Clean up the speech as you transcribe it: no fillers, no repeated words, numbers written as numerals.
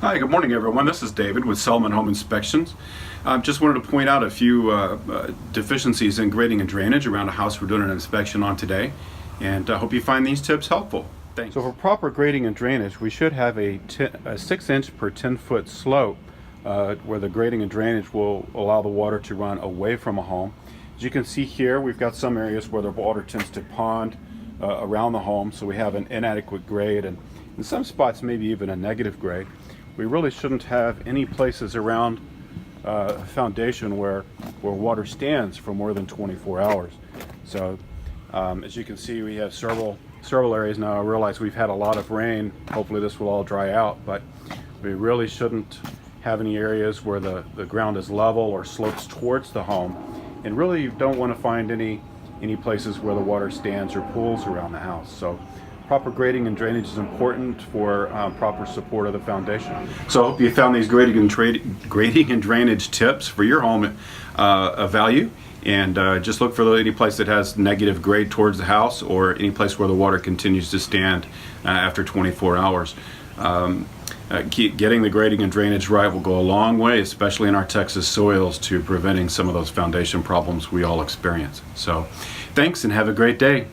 Hi, good morning everyone. This is David with Selman Home Inspections. Just wanted to point out a few deficiencies in grading and drainage around a house we're doing an inspection on today, and I hope you find these tips helpful. Thanks. So for proper grading and drainage, we should have a 6-inch per 10-foot slope where the grading and drainage will allow the water to run away from a home. As you can see here, we've got some areas where the water tends to pond around the home, so we have an inadequate grade, and in some spots maybe even a negative grade. We really shouldn't have any places around a foundation where water stands for more than 24 hours. So as you can see, we have several areas now. I realize we've had a lot of rain. Hopefully this will all dry out, but we really shouldn't have any areas where the ground is level or slopes towards the home. And really you don't want to find any places where the water stands or pools around the house. So proper grading and drainage is important for proper support of the foundation. So I hope you found these grading and drainage tips for your home of value. And just look for any place that has negative grade towards the house, or any place where the water continues to stand after 24 hours. Getting the grading and drainage right will go a long way, especially in our Texas soils, to preventing some of those foundation problems we all experience. So thanks and have a great day.